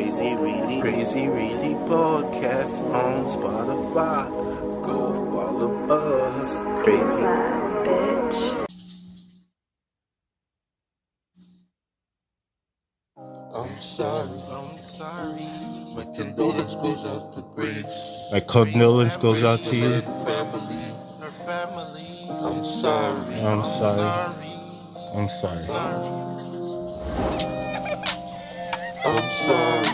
Crazy Really podcast on Spotify. Go follow us, crazy. Bitch. I'm sorry. My condolence goes out to Grace. My condolence goes out to you. Her family. I'm sorry. I'm sorry. I'm sorry. I'm sorry.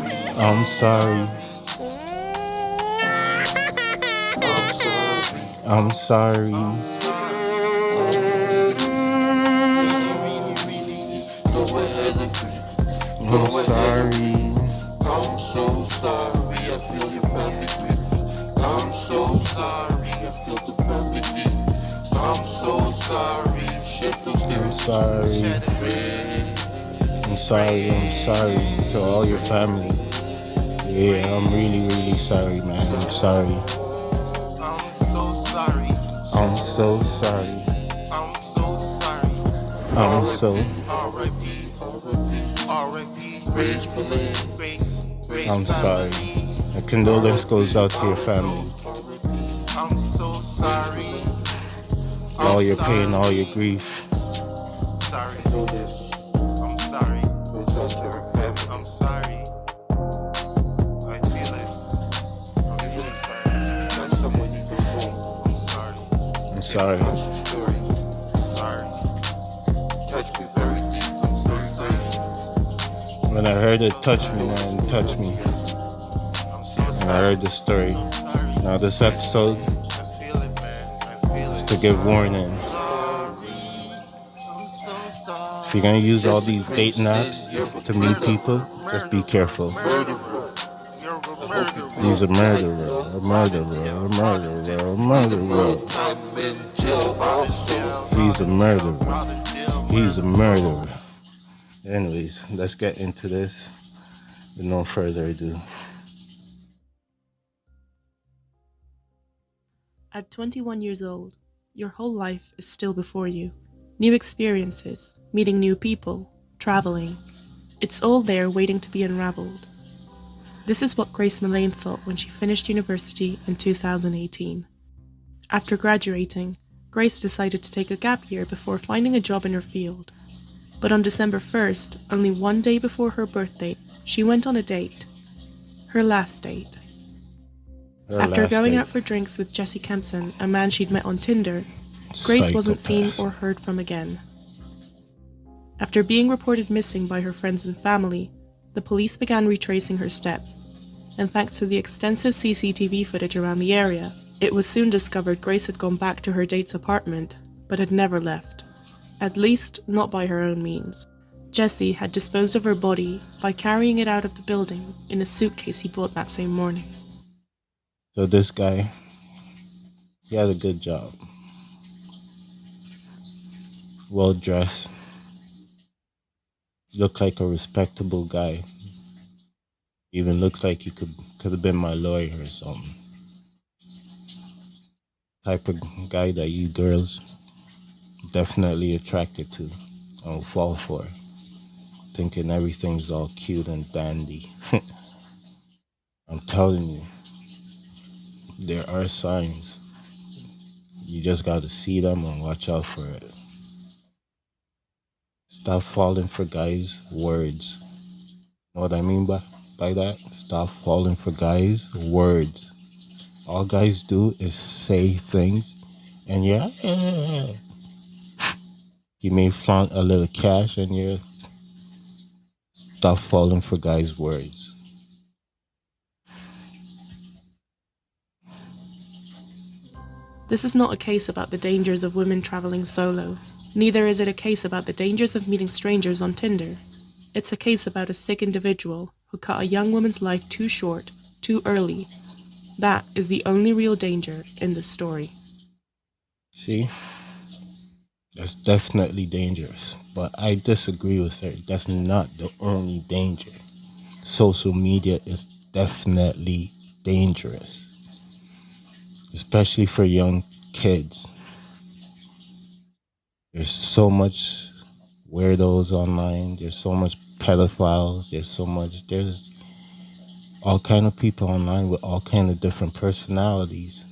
I'm sorry. I'm sorry. I'm so sorry, I feel your family grief. I'm so sorry, I feel the family grief. I'm so sorry, shit those tears. I'm sorry to all your family. Yeah, I'm really sorry, man. I'm sorry. I'm so sorry. I'm so sorry. R.I.P. Grace. I'm sorry. My condolence goes out to your family. I'm so sorry. All your pain, all your grief. Sorry. I'm sorry. I'm sorry. I feel it. I'm really sorry. That's someone you don't know. I'm sorry. I'm sorry. That's your story. Sorry. Touch me very deep. I'm so sorry. When I heard it touch me, man, it touched me. I'm so sorry. And I heard the story. Now this episode I feel it, man. I feel it. to give warnings. I'm so sorry. If you're gonna use all these dating apps to meet people, just be careful. He's a murderer. He's a murderer. Anyways, let's get into this with no further ado. At 21 years old, your whole life is still before you. New experiences, meeting new people, traveling. It's all there waiting to be unraveled. This is what Grace Mullane thought when she finished university in 2018. After graduating, Grace decided to take a gap year before finding a job in her field. But on December 1st, only one day before her birthday, she went on a date. Her last date. After going out for drinks with Jesse Kempson, a man she'd met on Tinder, Grace wasn't seen or heard from again. After being reported missing by her friends and family, the police began retracing her steps, and thanks to the extensive CCTV footage around the area, it was soon discovered Grace had gone back to her date's apartment, but had never left. At least, not by her own means. Jesse had disposed of her body by carrying it out of the building in a suitcase he bought that same morning. So this guy, he had a good job. Well dressed. Looked like a respectable guy. Even looks like he could have been my lawyer or something. Type of guy that you girls definitely attracted to and fall for. Thinking everything's all cute and dandy. I'm telling you, there are signs. You just gotta see them and watch out for it. Stop falling for guys' words. Know what I mean by that? Stop falling for guys' words. All guys do is say things and you may flaunt a little cash and stop falling for guys' words. This is not a case about the dangers of women traveling solo. Neither is it a case about the dangers of meeting strangers on Tinder. It's a case about a sick individual who cut a young woman's life too short, too early. That is the only real danger in this story. See? That's definitely dangerous. But I disagree with her. That's not the only danger. Social media is definitely dangerous. Especially for young kids. There's so much weirdos online. There's so much pedophiles. There's all kind of people online with all kind of different personalities.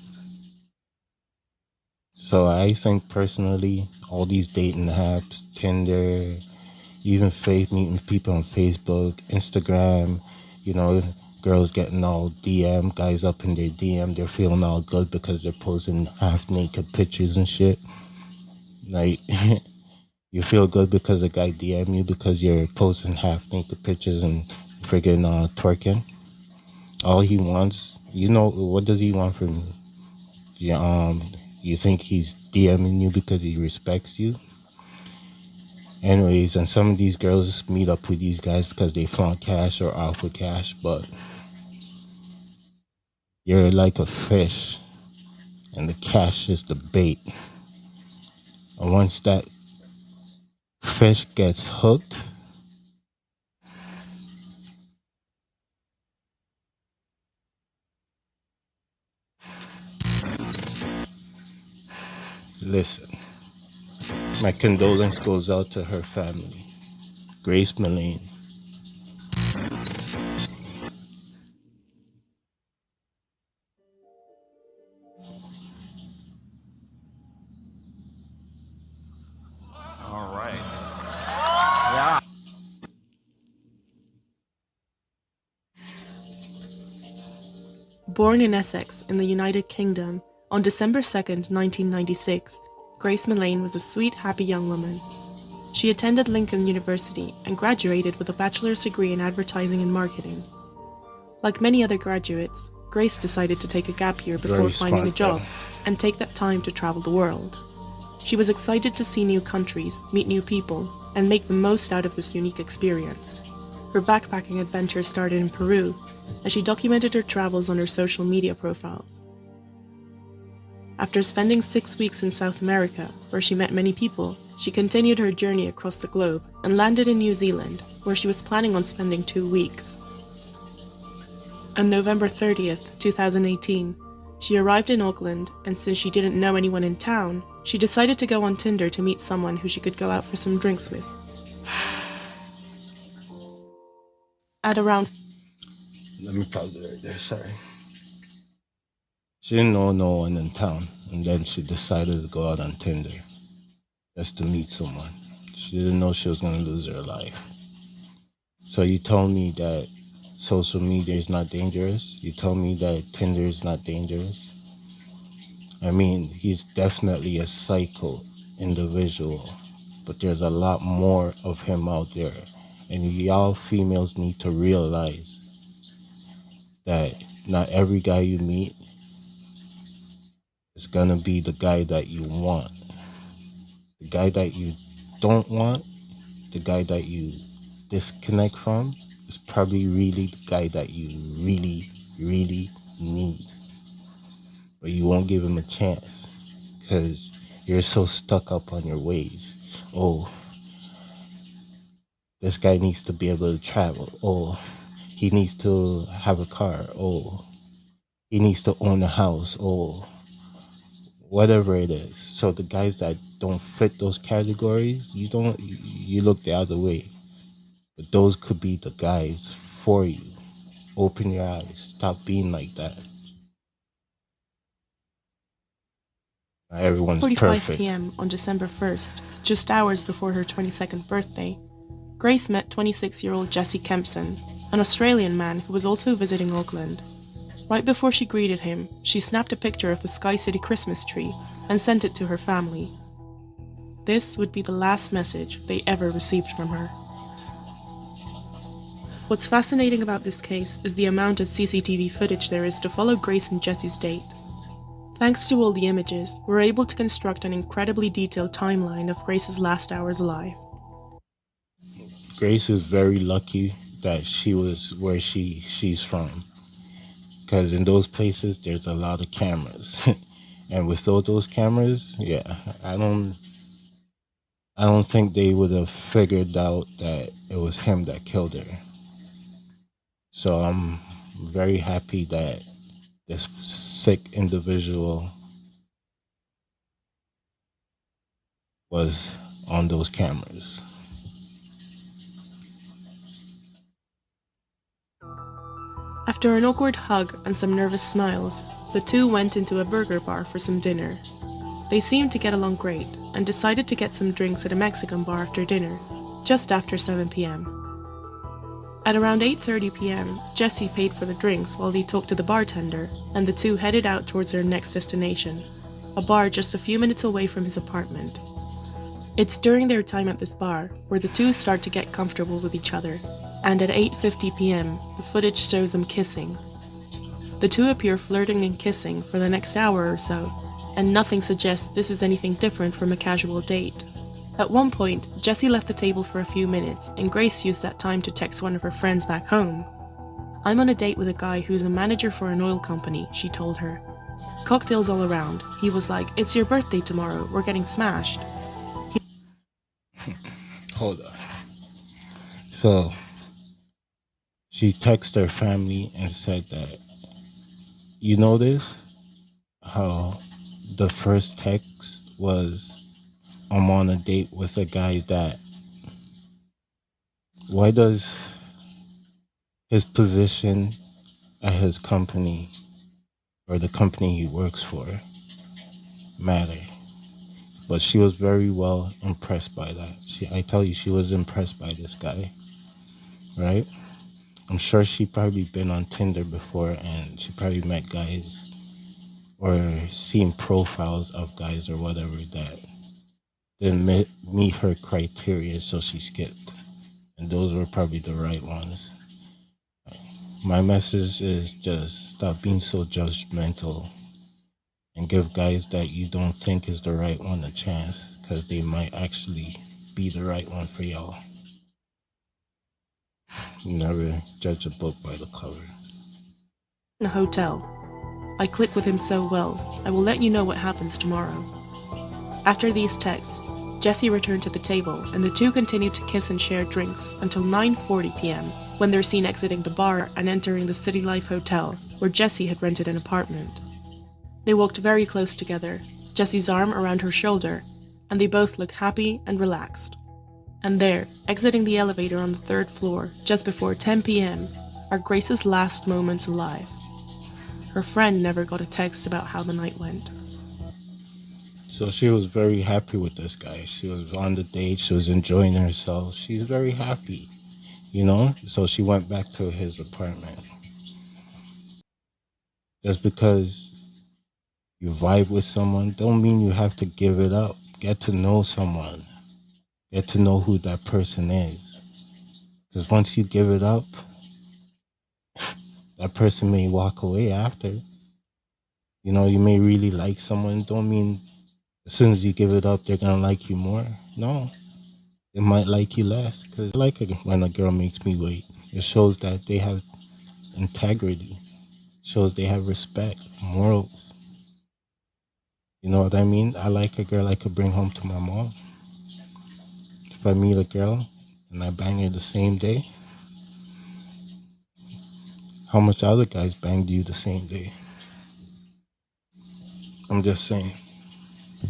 So I think personally, all these dating apps, Tinder, even meeting people on Facebook, Instagram, you know, girls getting all DM, guys up in their DM, they're feeling all good because they're posting half naked pictures and shit. Like, you feel good because a guy DM you because you're posting half naked pictures and friggin' twerking. All he wants, what does he want from you? Yeah, you think he's DMing you because he respects you? Anyways, and some of these girls meet up with these guys because they flaunt cash or offer cash, but you're like a fish, and the cash is the bait. And once that fish gets hooked, listen, my condolence goes out to her family. Grace Mullane. All right. Yeah. Born in Essex in the United Kingdom on December 2nd, 1996, Grace Mullane was a sweet, happy young woman. She attended Lincoln University and graduated with a bachelor's degree in advertising and marketing. Like many other graduates, Grace decided to take a gap year before Very finding a smart job girl. and take that time to travel the world. She was excited to see new countries, meet new people, and make the most out of this unique experience. Her backpacking adventure started in Peru, as she documented her travels on her social media profiles. After spending 6 weeks in South America, where she met many people, she continued her journey across the globe and landed in New Zealand, where she was planning on spending 2 weeks. On November 30th, 2018, she arrived in Auckland, and since she didn't know anyone in town, she decided to go on Tinder to meet someone who she could go out for some drinks with. At around Let me pause it right there, sorry. She didn't know no one in town, and then she decided to go out on Tinder just to meet someone. She didn't know she was going to lose her life. So you told me that social media is not dangerous? You told me that Tinder is not dangerous? I mean, he's definitely a psycho individual, but there's a lot more of him out there. And y'all females need to realize that not every guy you meet is gonna be the guy that you want. The guy that you don't want, the guy that you disconnect from, is probably really the guy that you really, really need. But you won't give him a chance because you're so stuck up on your ways. Oh, this guy needs to be able to travel. Oh, he needs to have a car. Oh, he needs to own a house. Oh, whatever it is. So the guys that don't fit those categories, you look the other way. But those could be the guys for you. Open your eyes. Stop being like that. Not everyone's 4:45 perfect. p.m. on December 1st, just hours before her 22nd birthday, Grace met 26-year-old Jesse Kempson, an Australian man who was also visiting Auckland. Right before she greeted him, she snapped a picture of the Sky City Christmas tree and sent it to her family. This would be the last message they ever received from her. What's fascinating about this case is the amount of CCTV footage there is to follow Grace and Jesse's date. Thanks to all the images, we're able to construct an incredibly detailed timeline of Grace's last hours alive. Grace is very lucky that she was where she's from, because in those places there's a lot of cameras, and with all those cameras, yeah, I don't think they would have figured out that it was him that killed her. So I'm very happy that this sick individual was on those cameras. After an awkward hug and some nervous smiles, the two went into a burger bar for some dinner. They seemed to get along great and decided to get some drinks at a Mexican bar after dinner, just after 7 p.m. At around 8:30 p.m., Jesse paid for the drinks while he talked to the bartender, and the two headed out towards their next destination, a bar just a few minutes away from his apartment. It's during their time at this bar where the two start to get comfortable with each other, and at 8:50 p.m., the footage shows them kissing. The two appear flirting and kissing for the next hour or so, and nothing suggests this is anything different from a casual date. At one point, Jessie left the table for a few minutes, and Grace used that time to text one of her friends back home. "I'm on a date with a guy who's a manager for an oil company," she told her. "Cocktails all around. He was like, 'It's your birthday tomorrow, we're getting smashed.'" Hold on. So, she texted her family and said that, you notice how the first text was, "I'm on a date with a guy that," why does his position at his company or the company he works for matter? But she was very well impressed by that. I tell you, she was impressed by this guy, right? I'm sure she probably been on Tinder before, and she probably met guys or seen profiles of guys or whatever that didn't meet her criteria, so she skipped. And those were probably the right ones. My message is just stop being so judgmental and give guys that you don't think is the right one a chance, because they might actually be the right one for y'all. Never judge a book by the cover. In a hotel. "I click with him so well, I will let you know what happens tomorrow." After these texts, Jessie returned to the table, and the two continued to kiss and share drinks until 9:40 p.m., when they're seen exiting the bar and entering the City Life Hotel, where Jessie had rented an apartment. They walked very close together, Jessie's arm around her shoulder, and they both looked happy and relaxed. And there, exiting the elevator on the 3rd floor, just before 10 p.m., are Grace's last moments alive. Her friend never got a text about how the night went. So she was very happy with this guy. She was on the date. She was enjoying herself. She's very happy, you know? So she went back to his apartment. Just because you vibe with someone don't mean you have to give it up. Get to know someone. Get to know who that person is. Because once you give it up, that person may walk away after. You know, you may really like someone. Don't mean as soon as you give it up, they're going to like you more. No, they might like you less. Because I like it when a girl makes me wait. It shows that they have integrity. It shows they have respect, morals. You know what I mean? I like a girl I could bring home to my mom. If I meet a girl and I bang her the same day, how much other guys banged you the same day? I'm just saying.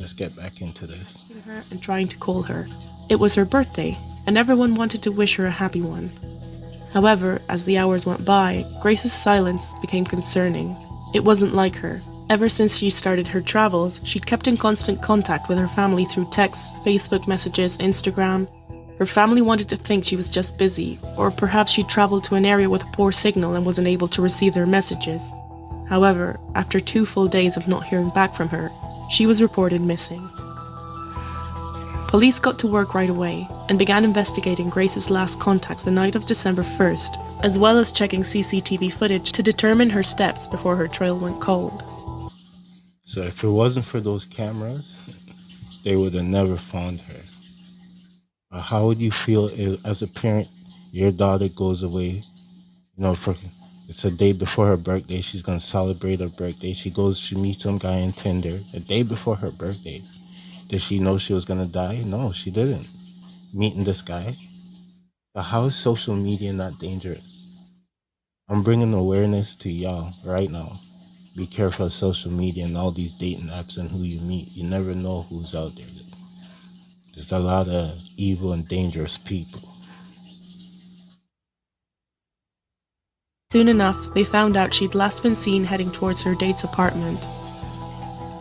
Let's get back into this. Her and trying to call her. It was her birthday, and everyone wanted to wish her a happy one. However, as the hours went by, Grace's silence became concerning. It wasn't like her. Ever since she started her travels, she'd kept in constant contact with her family through texts, Facebook messages, Instagram. Her family wanted to think she was just busy, or perhaps she'd traveled to an area with a poor signal and wasn't able to receive their messages. However, after 2 full days of not hearing back from her, she was reported missing. Police got to work right away and began investigating Grace's last contacts the night of December 1st, as well as checking CCTV footage to determine her steps before her trail went cold. So if it wasn't for those cameras, they would have never found her. How would you feel if, as a parent, your daughter goes away, it's a day before her birthday, she's going to celebrate her birthday. She meets some guy on Tinder a day before her birthday. Did she know she was going to die? No, she didn't. Meeting this guy. But how is social media not dangerous? I'm bringing awareness to y'all right now. Be careful of social media and all these dating apps and who you meet. You never know who's out there. There's a lot of evil and dangerous people. Soon enough, they found out she'd last been seen heading towards her date's apartment.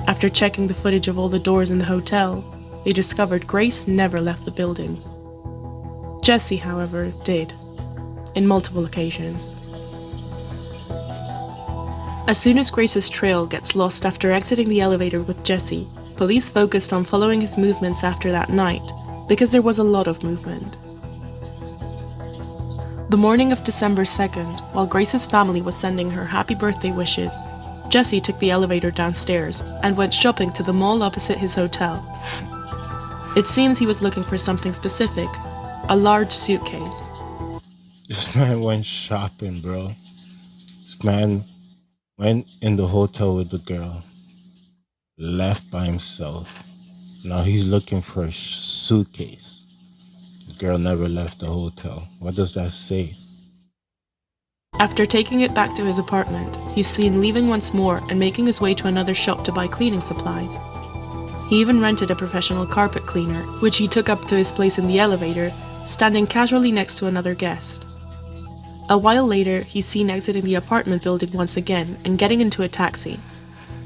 After checking the footage of all the doors in the hotel, they discovered Grace never left the building. Jesse, however, did, in multiple occasions. As soon as Grace's trail gets lost after exiting the elevator with Jesse, police focused on following his movements after that night, because there was a lot of movement. The morning of December 2nd, while Grace's family was sending her happy birthday wishes, Jesse took the elevator downstairs and went shopping to the mall opposite his hotel. It seems he was looking for something specific, a large suitcase. This man went shopping, bro. This man went in the hotel with the girl, left by himself. Now he's looking for a suitcase. The girl never left the hotel. What does that say? After taking it back to his apartment, he's seen leaving once more and making his way to another shop to buy cleaning supplies. He even rented a professional carpet cleaner, which he took up to his place in the elevator, standing casually next to another guest. A while later, he's seen exiting the apartment building once again and getting into a taxi.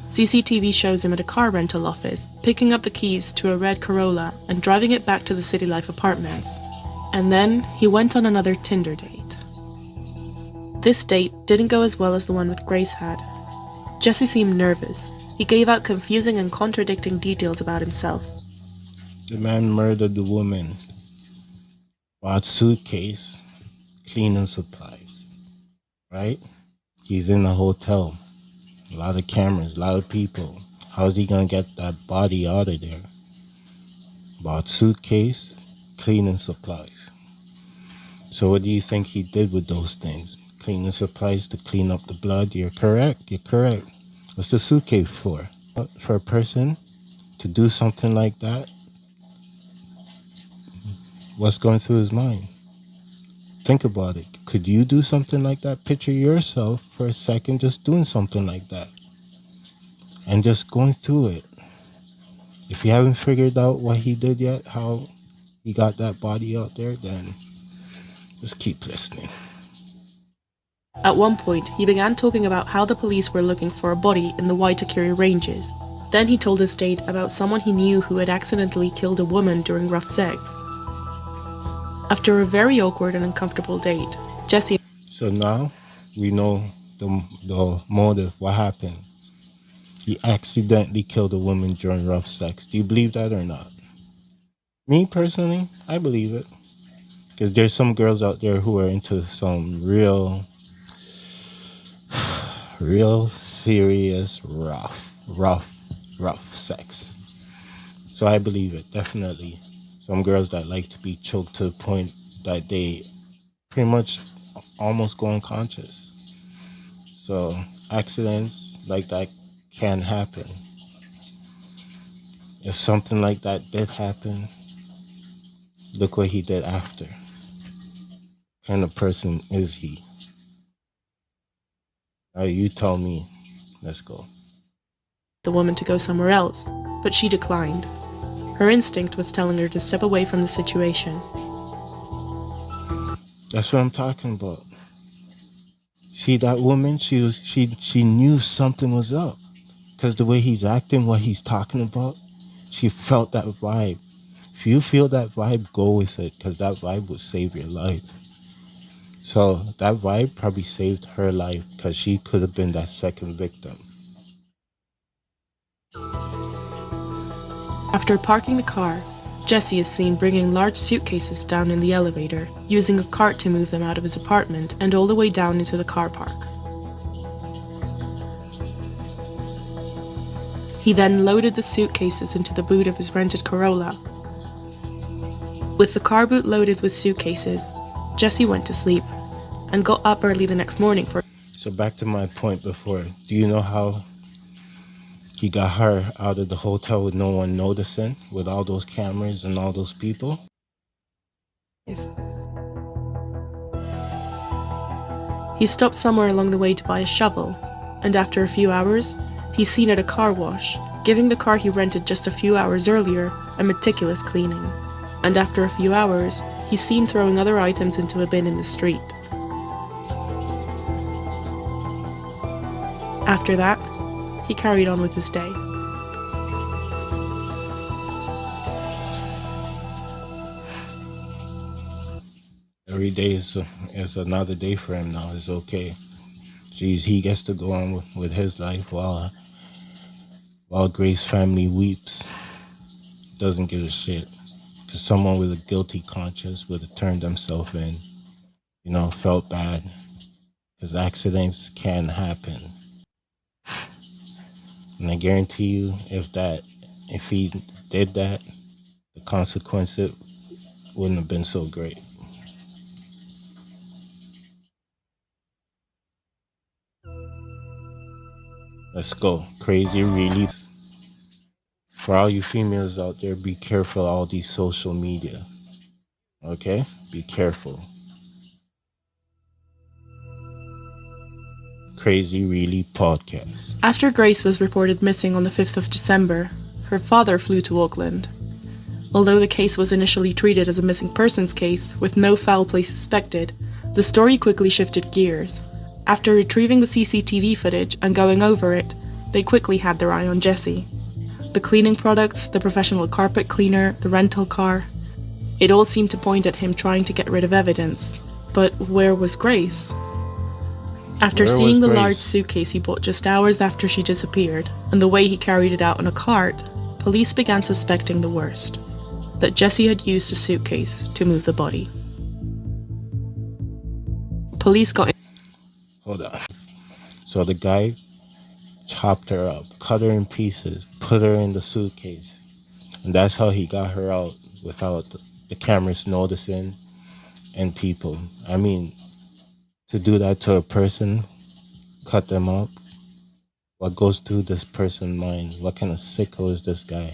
CCTV shows him at a car rental office, picking up the keys to a red Corolla and driving it back to the City Life apartments. And then, he went on another Tinder date. This date didn't go as well as the one with Grace had. Jesse seemed nervous. He gave out confusing and contradicting details about himself. The man murdered the woman, bought suitcase, cleaning supplies, right? He's in a hotel, a lot of cameras, a lot of people. How's he gonna get that body out of there? Bought suitcase, cleaning supplies. So what do you think he did with those things? Cleaning supplies to clean up the blood? You're correct. What's the suitcase for? For a person to do something like that? What's going through his mind? Think about it. Could you do something like that? Picture yourself for a second just doing something like that and just going through it. If you haven't figured out what he did yet, how he got that body out there, then just keep listening. At one point, he began talking about how the police were looking for a body in the Waitakere Ranges. Then he told his date about someone he knew who had accidentally killed a woman during rough sex. After a very awkward and uncomfortable date, Jesse... So now we know the motive, what happened. He accidentally killed a woman during rough sex. Do you believe that or not? Me personally, I believe it. Because there's some girls out there who are into some real serious, rough sex. So I believe it, definitely. Some girls that like to be choked to the point that they pretty much almost go unconscious. So accidents like that can happen. If something like that did happen, look what he did after. What kind of person is he? Now you tell me. Let's go. The woman to go somewhere else, but she declined. Her instinct was telling her to step away from the situation. That's what I'm talking about. See, that woman, she knew something was up. Because the way he's acting, what he's talking about, she felt that vibe. If you feel that vibe, go with it, because that vibe would save your life. So that vibe probably saved her life, because she could have been that second victim. After parking the car, Jesse is seen bringing large suitcases down in the elevator, using a cart to move them out of his apartment and all the way down into the car park. He then loaded the suitcases into the boot of his rented Corolla. With the car boot loaded with suitcases, Jesse went to sleep and got up early the next morning for... So back to my point before, do you know how he got her out of the hotel with no one noticing, with all those cameras and all those people? He stopped somewhere along the way to buy a shovel, and after a few hours, he's seen at a car wash, giving the car he rented just a few hours earlier a meticulous cleaning. And after a few hours, he's seen throwing other items into a bin in the street. After that, he carried on with his day. Every day is another day for him now. It's okay. Jeez, he gets to go on with his life while Grace's family weeps. Doesn't give a shit. Because someone with a guilty conscience would have turned themselves in. Felt bad. Because accidents can happen. And I guarantee you, if he did that, the consequences wouldn't have been so great. Let's go. Crazy reliefs. For all you females out there, be careful of all these social media. Okay? Be careful. Crazy Really Podcast. After Grace was reported missing on the 5th of December, her father flew to Auckland. Although the case was initially treated as a missing persons case, with no foul play suspected, the story quickly shifted gears. After retrieving the CCTV footage and going over it, they quickly had their eye on Jessie. The cleaning products, the professional carpet cleaner, the rental car, it all seemed to point at him trying to get rid of evidence. But where was Grace? After seeing the large suitcase he bought just hours after she disappeared, and the way he carried it out in a cart, police began suspecting the worst. That Jessie had used the suitcase to move the body. Police got... Hold on. So the guy chopped her up, cut her in pieces, put her in the suitcase. And that's how he got her out without the cameras noticing and people. I mean, to do that to a person, cut them up, what goes through this person's mind? What kind of sicko is this guy?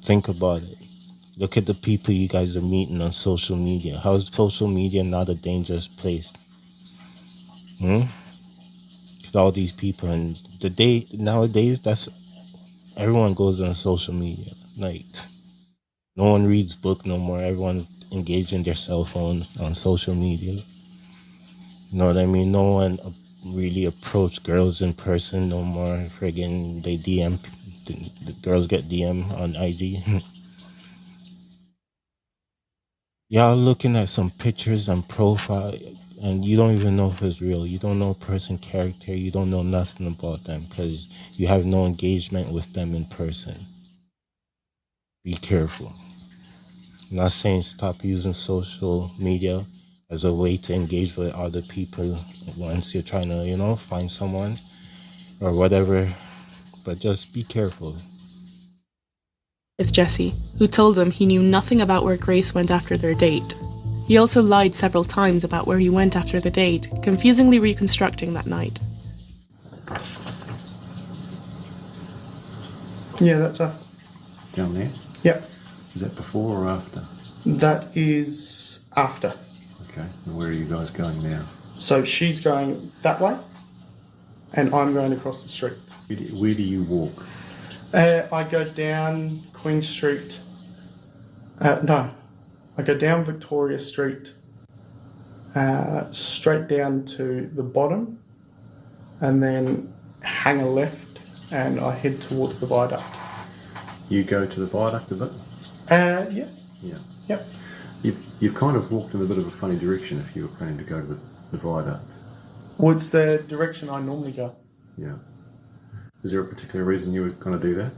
Think about it. Look at the people you guys are meeting on social media. How is social media not a dangerous place? With all these people, and nowadays, that's everyone goes on social media. Like, no one reads book no more. Everyone engaged in their cell phone on social media. You know what I mean? No one really approach girls in person no more. Friggin' they DM, the girls get DM on IG. Y'all looking at some pictures and profile, and you don't even know if it's real. You don't know person character. You don't know nothing about them because you have no engagement with them in person. Be careful. I'm not saying stop using social media as a way to engage with other people once you're trying to, find someone or whatever, but just be careful. With Jessie, who told him he knew nothing about where Grace went after their date. He also lied several times about where he went after the date, confusingly reconstructing that night. Yeah, that's us. Down there? Yep. Is that before or after? That is after. Okay. And where are you guys going now? So she's going that way, and I'm going across the street. Where do you walk? I go down Queen Street. No, I go down Victoria Street, straight down to the bottom, and then hang a left, and I head towards the viaduct. You go to the viaduct a bit? Yeah. Yeah. Yep. You've kind of walked in a bit of a funny direction if you were planning to go to the viaduct. Well, it's the direction I normally go. Yeah. Is there a particular reason you were going to do that?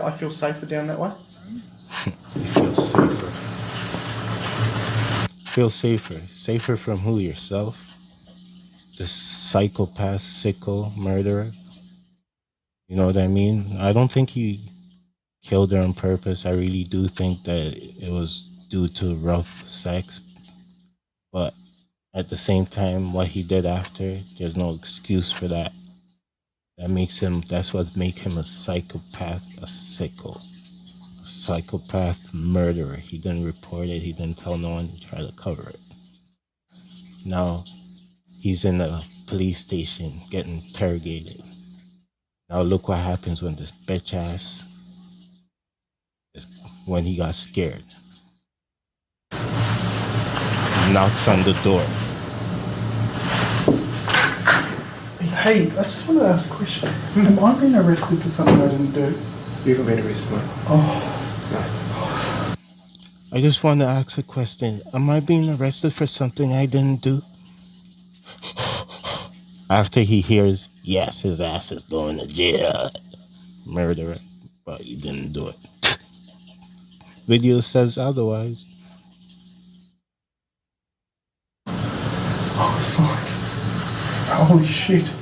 I feel safer down that way. Feel safer. Feel safer. Safer from who? Yourself? The psychopath, sicko, murderer? You know what I mean? I don't think he killed her on purpose. I really do think that it was due to rough sex. But at the same time, what he did after, there's no excuse for that. That's what makes him a psychopath, a sicko. A psychopath murderer. He didn't report it, he didn't tell no one, he tried to cover it. Now, he's in a police station getting interrogated. Now look what happens when this bitch ass, when he got scared. Knocks on the door. Hey, I just want to ask a question. Am I being arrested for something I didn't do? You haven't been arrested, mate. Oh, I just want to ask a question. Am I being arrested for something I didn't do? After he hears, yes, his ass is going to jail. Murderer. But he didn't do it. Video says otherwise. oh, sorry. Holy shit.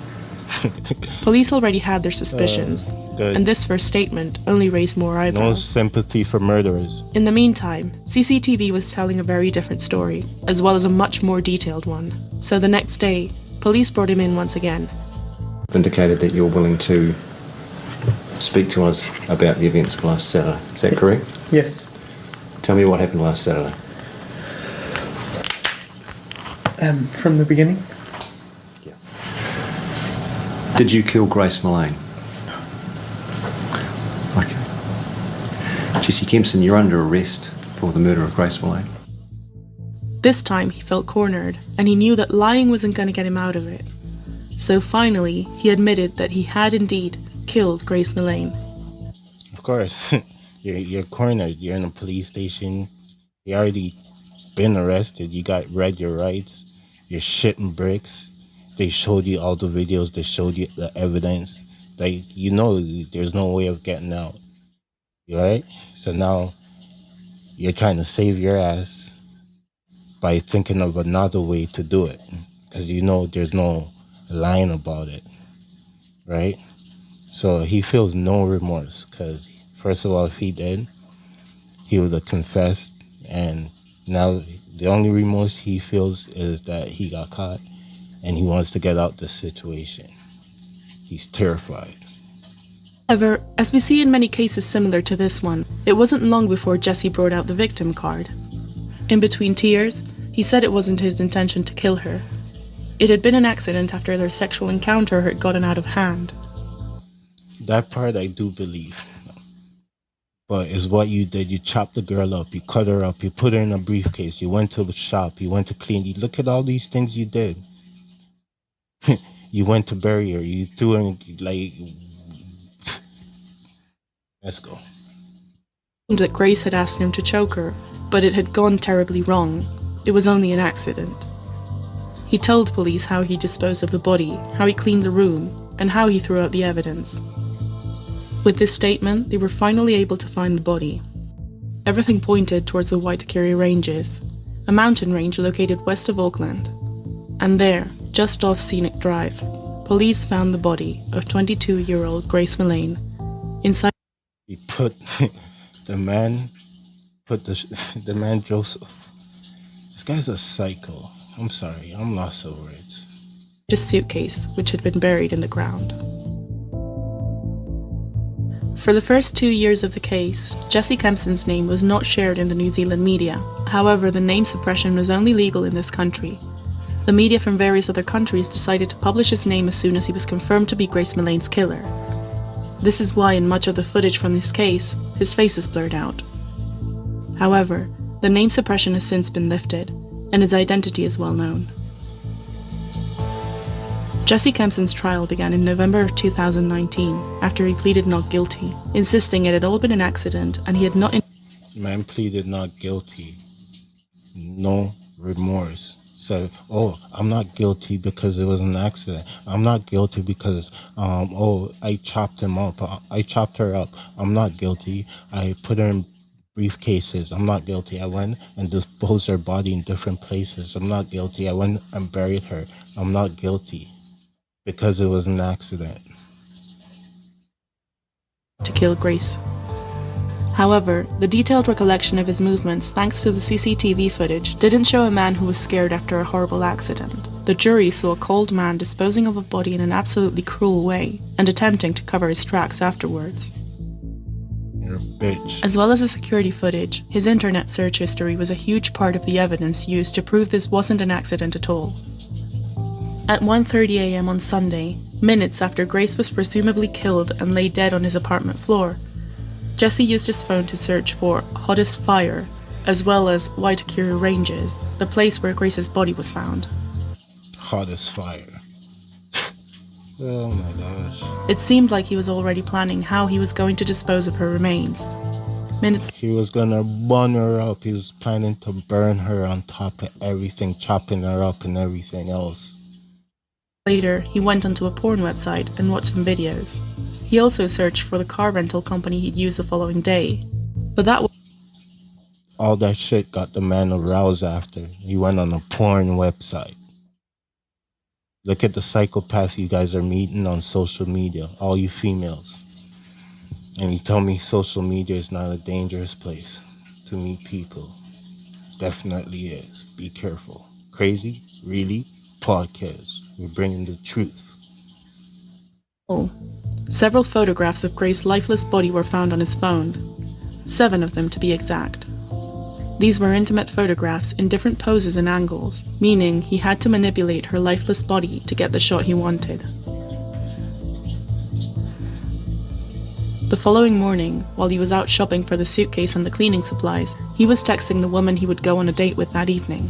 Police already had their suspicions, Good. and this first statement only raised more No eyebrows. sympathy for murderers. In the meantime, CCTV was telling a very different story, as well as a much more detailed one. So the next day, police brought him in once again. Indicated that you're willing to speak to us about the events of last Saturday. Is that correct? Yes. Tell me what happened last Saturday. From the beginning? Yeah. Did you kill Grace Mullane? Okay. Jesse Kempson, you're under arrest for the murder of Grace Mullane. This time he felt cornered, and he knew that lying wasn't going to get him out of it. So finally, he admitted that he had indeed killed Grace Mullane. Of course. You're cornered. You're in a police station. You already been arrested. You got read your rights. You're shitting bricks. They showed you all the videos. They showed you the evidence. Like, you know, there's no way of getting out. You right? So now you're trying to save your ass by thinking of another way to do it. Because you know there's no lying about it. Right? So he feels no remorse. Because, first of all, if he did, he would have confessed. And now the only remorse he feels is that he got caught. And he wants to get out the situation. He's terrified. However, as we see in many cases similar to this one, it wasn't long before Jesse brought out the victim card. In between tears, he said it wasn't his intention to kill her. It had been an accident after their sexual encounter had gotten out of hand. That part I do believe. But it's what you did. You chopped the girl up. You cut her up. You put her in a briefcase. You went to the shop. You went to clean. You look at all these things you did. You went to bury her. You threw her in, like... Let's go. That Grace had asked him to choke her, but it had gone terribly wrong. It was only an accident. He told police how he disposed of the body, how he cleaned the room, and how he threw out the evidence. With this statement, they were finally able to find the body. Everything pointed towards the Waitakere Ranges, a mountain range located west of Auckland. And there, just off Scenic Drive, police found the body of 22-year-old Grace Mullane inside. He put the man Joseph. This guy's a psycho. I'm sorry, I'm lost for words. A suitcase which had been buried in the ground. For the first 2 years of the case, Jesse Kempson's name was not shared in the New Zealand media. However, the name suppression was only legal in this country. The media from various other countries decided to publish his name as soon as he was confirmed to be Grace Mullane's killer. This is why in much of the footage from this case, his face is blurred out. However, the name suppression has since been lifted, and his identity is well known. Jesse Kempson's trial began in November of 2019 after he pleaded not guilty, insisting it had all been an accident and he had not... Man pleaded not guilty. No remorse. Said, oh, I'm not guilty because it was an accident. I'm not guilty because, I chopped him up. I chopped her up. I'm not guilty. I put her in briefcases. I'm not guilty. I went and disposed her body in different places. I'm not guilty. I went and buried her. I'm not guilty because it was an accident. To kill Grace. However, the detailed recollection of his movements thanks to the CCTV footage didn't show a man who was scared after a horrible accident. The jury saw a cold man disposing of a body in an absolutely cruel way and attempting to cover his tracks afterwards. You're a bitch. As well as the security footage, his internet search history was a huge part of the evidence used to prove this wasn't an accident at all. At 1:30 a.m. on Sunday, minutes after Grace was presumably killed and lay dead on his apartment floor, Jesse used his phone to search for hottest fire, as well as Waitakere Ranges, the place where Grace's body was found. Hottest fire. Oh my gosh. It seemed like he was already planning how he was going to dispose of her remains. Minutes He was gonna burn her up. He was planning to burn her on top of everything, chopping her up and everything else. later, he went onto a porn website and watched some videos. He also searched for the car rental company he'd used the following day. But that All that shit got the man aroused after. He went on a porn website. Look at the psychopath you guys are meeting on social media, all you females. And you tell me social media is not a dangerous place to meet people. Definitely is. Be careful. Crazy? Really? Podcast. We're bringing the truth. several photographs of Grace's lifeless body were found on his phone. 7 of them to be exact. These were intimate photographs in different poses and angles, meaning he had to manipulate her lifeless body to get the shot he wanted. The following morning, while he was out shopping for the suitcase and the cleaning supplies, he was texting the woman he would go on a date with that evening.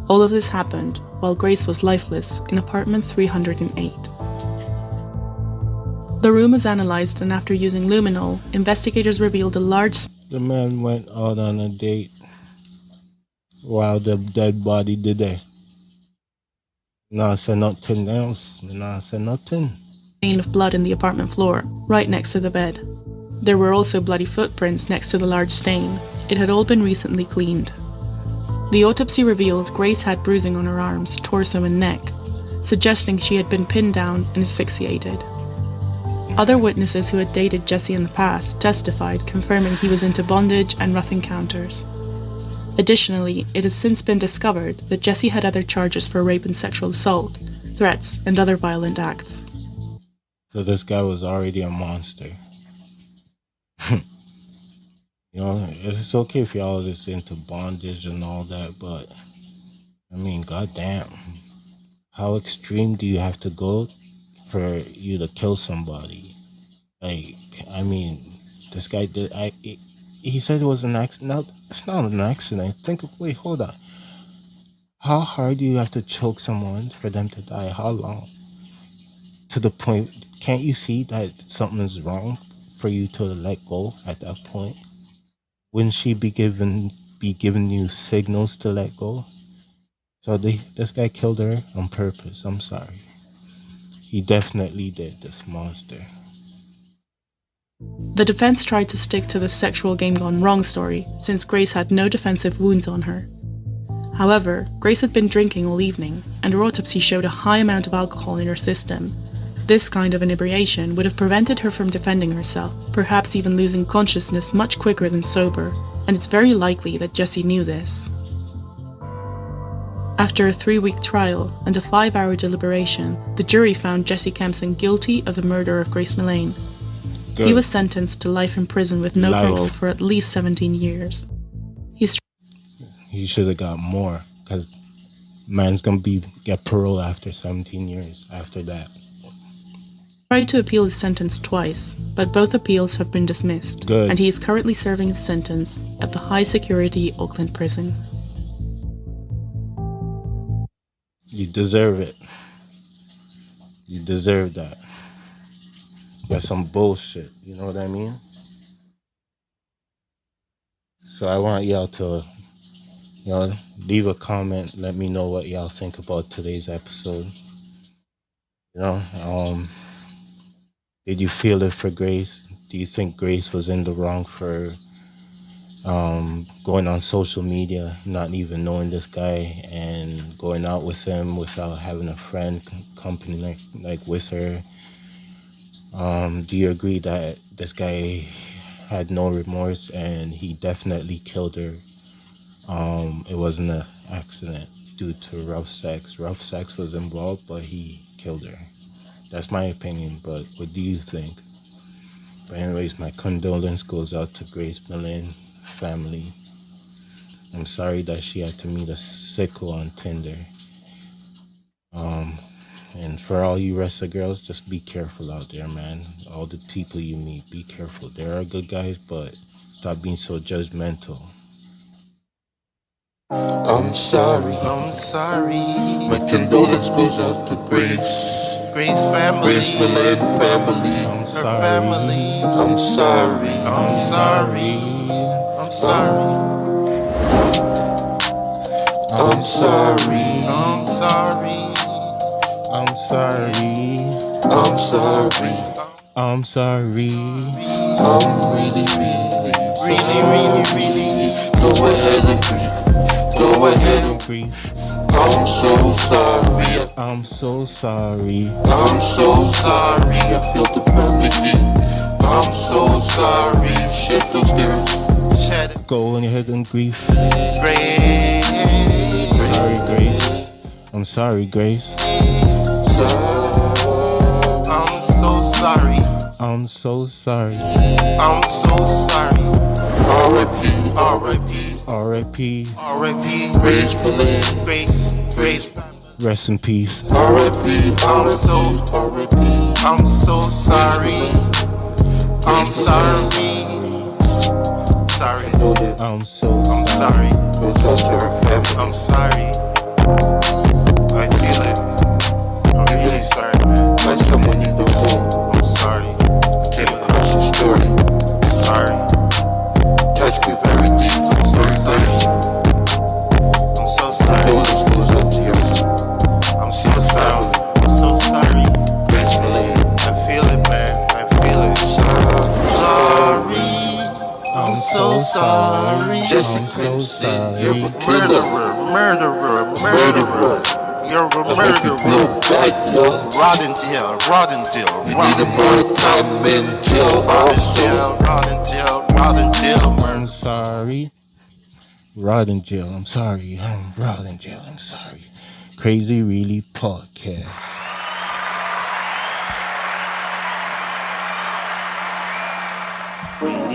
All of this happened while Grace was lifeless in apartment 308. The room was analyzed, and after using luminol, investigators revealed a large The man went out on a date while the dead body did there. Nah, say nothing else. Nah, say nothing. stain of blood in the apartment floor, right next to the bed. There were also bloody footprints next to the large stain. It had all been recently cleaned. The autopsy revealed Grace had bruising on her arms, torso and neck, suggesting she had been pinned down and asphyxiated. Other witnesses who had dated Jesse in the past testified, confirming he was into bondage and rough encounters. Additionally, it has since been discovered that Jesse had other charges for rape and sexual assault, threats, and other violent acts. So this guy was already a monster. You know, it's okay if y'all is into bondage and all that, but I mean, goddamn, how extreme do you have to go for you to kill somebody? Like, I mean, this guy did. He said it was an accident. No, it's not an accident. Wait, hold on. How hard do you have to choke someone for them to die? How long? To the point, can't you see that something is wrong for you to let go at that point? Wouldn't she be giving you signals to let go? So this guy killed her on purpose. I'm sorry. He definitely did, this monster. The defense tried to stick to the sexual game gone wrong story, since Grace had no defensive wounds on her. However, Grace had been drinking all evening, and her autopsy showed a high amount of alcohol in her system. This kind of inebriation would have prevented her from defending herself, perhaps even losing consciousness much quicker than sober, and it's very likely that Jesse knew this. After a 3-week trial and a 5-hour deliberation, the jury found Jesse Kempson guilty of the murder of Grace Millane. Good. He was sentenced to life in prison with no Life. parole for at least 17 years. He should have got more, because man's gonna get parole after 17 years after that. Tried to appeal his sentence twice, but both appeals have been dismissed, Good. and he is currently serving his sentence at the high-security Oakland prison. You deserve it. You deserve that. That's some bullshit, you know what I mean? So I want y'all to, leave a comment, let me know what y'all think about today's episode. Did you feel it for Grace? Do you think Grace was in the wrong for going on social media, not even knowing this guy, and going out with him without having a friend company like with her? Do you agree that this guy had no remorse and he definitely killed her? It wasn't an accident due to rough sex. Rough sex was involved, but he killed her. That's my opinion, but what do you think? But anyways, my condolence goes out to Grace Millane family. I'm sorry that she had to meet a sicko on Tinder. And for all you rest of girls, just be careful out there, man. All the people you meet, be careful. There are good guys, but stop being so judgmental. I'm sorry. My condolence goes out to Grace. Grace family. Grace Malin family. I'm Her sorry. family. I'm sorry. I'm sorry. I'm sorry. I'm sorry. I'm sorry. I'm sorry. I'm sorry. I'm sorry. I'm really, go ahead and grieve. Go ahead and Grief. I'm so sorry. I'm so sorry. I'm so sorry. I feel the family heat. I'm so sorry. Shed those tears. Shed it. Go ahead and grief. Grace. Sorry, Grace. I'm sorry, Grace. I'm so sorry. I'm so sorry. I'm so sorry. R.I.P. R.I.P. R.I.P. R.I.P. Grace Malin. Grace. Rest in peace. R.I.P. I'm so sorry. I'm sorry. Sorry. I'm so I'm sorry. I'm sorry. I feel it. I'm really sorry, man. Like someone you don't know. I'm sorry. Came across your story. Sorry. Touched me very deep. I'm so sorry. I'm so sorry. This goes up to you. I'm so sorry. I'm so sorry. Grace Malin. I feel it, man. I feel it. Sorry. I'm so sorry. Jesse Prince, you're a murderer. You're a murderer. Rotten jail. Need a more time in jail. Rotten jail. I'm sorry. Rot in jail. I'm sorry. I'm rot in jail. I'm sorry. Crazy Really Podcast.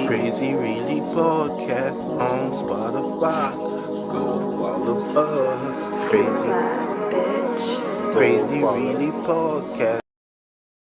Crazy Really Podcast on Spotify. Go follow us. Crazy Really Podcast.